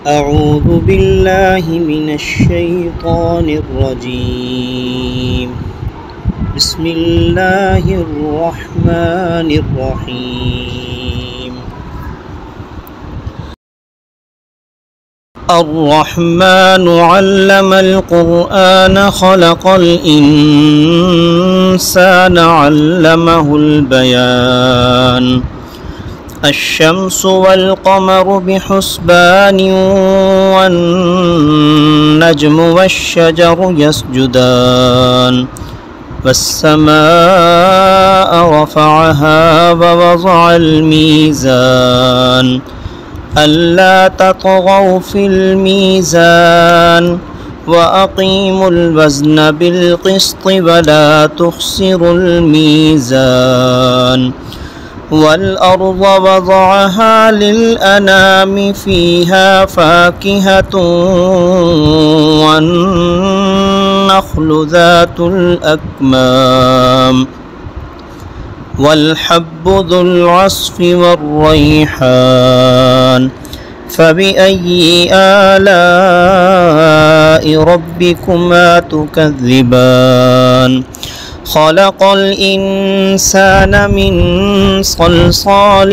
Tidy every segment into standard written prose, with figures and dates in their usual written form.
أعوذ بالله من الشيطان الرجيم. بسم الله الرحمن الرحيم. الرحمن علم القرآن خلق الإنسان علمه البيان. الشمس والقمر بحسبان والنجم والشجر يسجدان والسماء رفعها ووضع الميزان ألا تطغوا في الميزان وأقيموا الوزن بالقسط ولا تخسروا الميزان والأرض وضعها للأنام فيها فاكهة والنخل ذات الأكمام والحب ذو العصف والريحان فبأي آلاء ربكما تكذبان خلق الإنسان من صلصال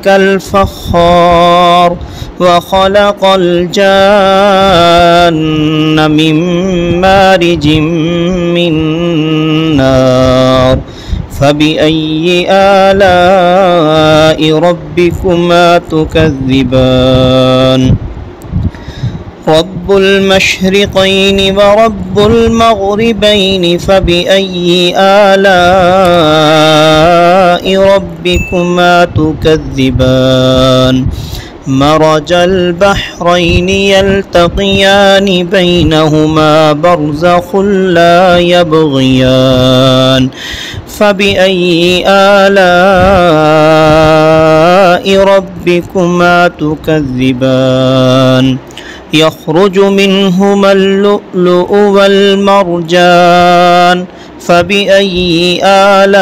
كالفخار وخلق الجان من مارج من نار فبأي آلاء ربكما تكذبان رب المشرقين ورب المغربين فبأي آلاء ربكما تكذبان مرج البحرين يلتقيان بينهما برزخ لا يبغيان فبأي آلاء ربكما تكذبان يخرج منهما اللؤلؤ والمرجان فبأي آلاء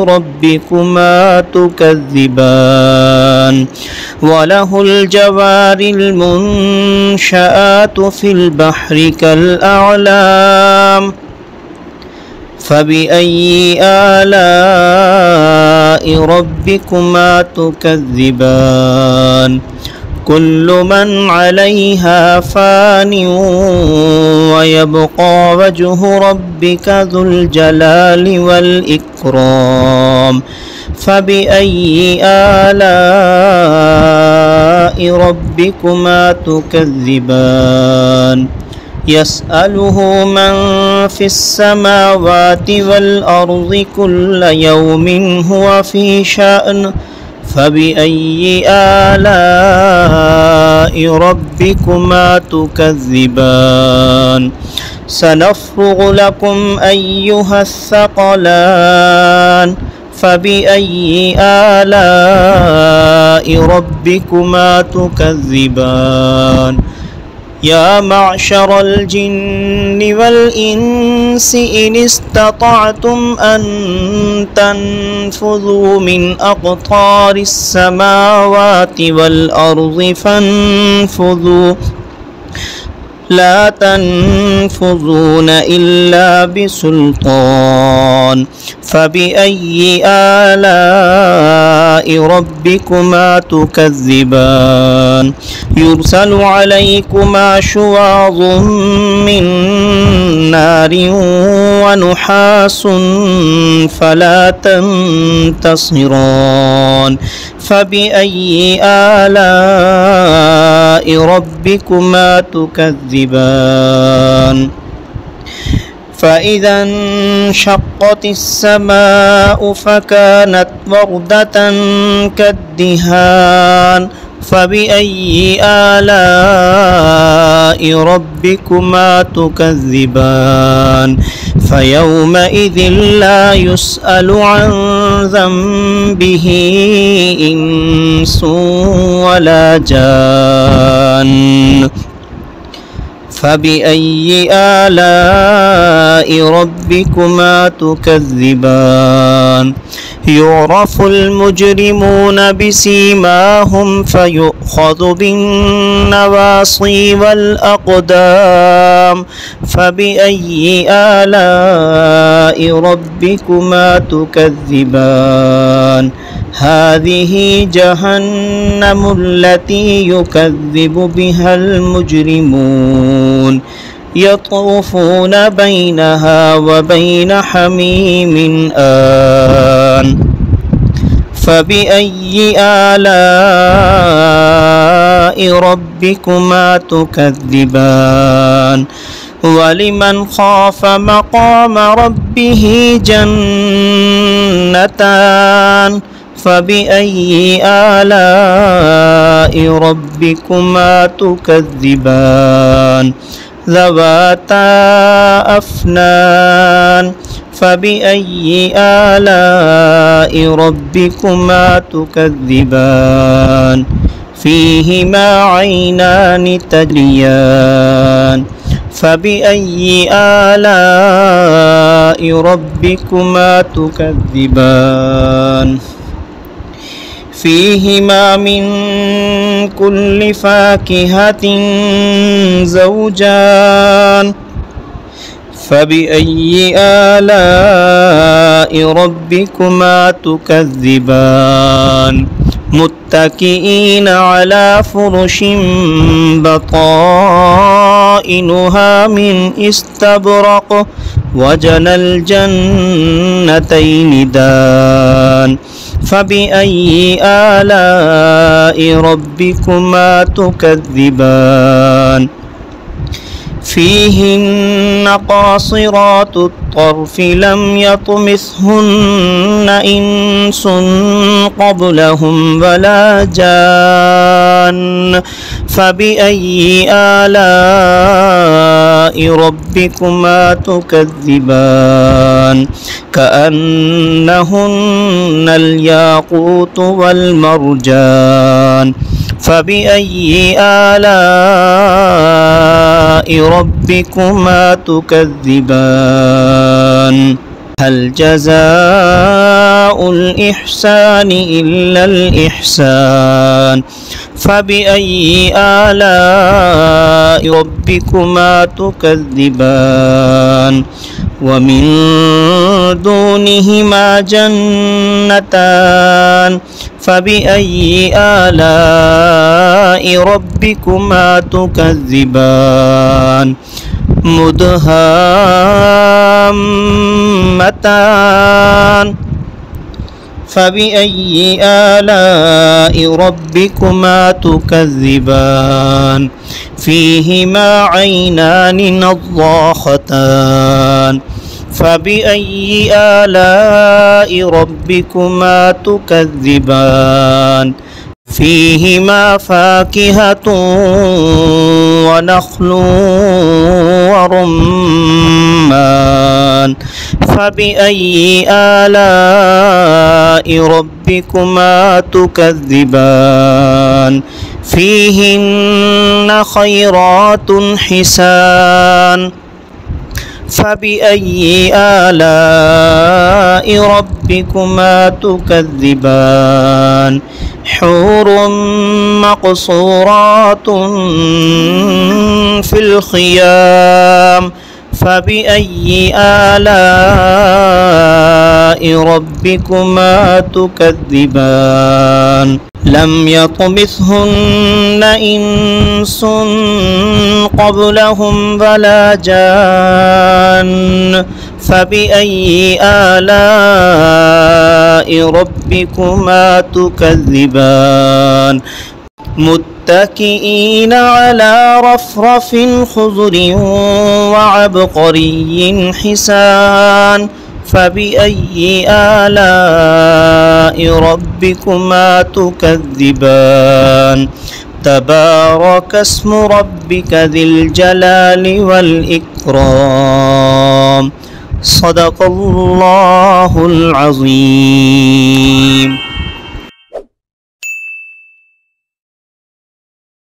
ربكما تكذبان وله الجوار المنشآت في البحر كالأعلام فبأي آلاء ربكما تكذبان كل من عليها فان ويبقى وجه ربك ذو الجلال والإكرام فبأي آلاء ربكما تكذبان يسأله من في السماوات والأرض كل يوم هو في شأن فبأي آلاء ربكما تكذبان سنفرغ لكم أيها الثقلان فبأي آلاء ربكما تكذبان يا معشر الجن والإنس إن استطعتم أن تنفذوا من أقطار السماوات والأرض فانفذوا لا تنفذون إلا بسلطان فبأي آلاء ربكما تكذبان يرسل عليكما شواظ من نار ونحاس فلا تنتصران فبأي آلاء ربكما تكذبان فإذا انشقت السماء فكانت وردة كالدهان فبأي آلاء ربكما تكذبان فيومئذ لا يسأل عن ذنبه إنس ولا جان فبأي آلاء ربكما تكذبان يعرف المجرمون بسيماهم فيؤخذ بالنواصي والأقدام فبأي آلاء ربكما تكذبان هذه جهنم التي يكذب بها المجرمون يطوفون بينها وبين حميم آن فبأي آلاء ربكما تكذبان ولمن خاف مقام ربه جنتان فبأي آلاء ربكما تكذبان ذواتا أفنان فبأي آلاء ربكما تكذبان فيهما عينان تجريان فبأي آلاء ربكما تكذبان فيهما من كل فاكهة زوجان فبأي آلاء ربكما تكذبان متكئين على فرش بطائنها من استبرق وجنى الجنتين دان فبأي آلاء ربكما تكذبان فيهن قاصرات الطرف لم يطمثهن إنس قبلهم ولا جان فبأي آلاء ربكما تكذبان كأنهن الياقوت والمرجان فبأي آلاء ربكما تكذبان هل جزاء الإحسان إلا الإحسان فبأي آلاء ربكما تكذبان ومن دونهما جنتان فبأي آلاء ربكما تكذبان مدهامتان فبأي آلاء ربكما تكذبان فيهما عينان نضاختان فبأي آلاء ربكما تكذبان فيهما فاكهة ونخل ورمان فبأي آلاء ربكما تكذبان فيهن خيرات حسان فبأي آلاء ربكما تكذبان حور مقصورات في الخيام فبأي آلاء ربكما تكذبان لم يطمثهن إنس قبلهم ولا جان فبأي آلاء ربكما تكذبان متكئين على رفرف خضر وعبقري حسان فبأي آلاء ربكما تكذبان تبارك اسم ربك ذي الجلال والإكرام صدق الله العظيم.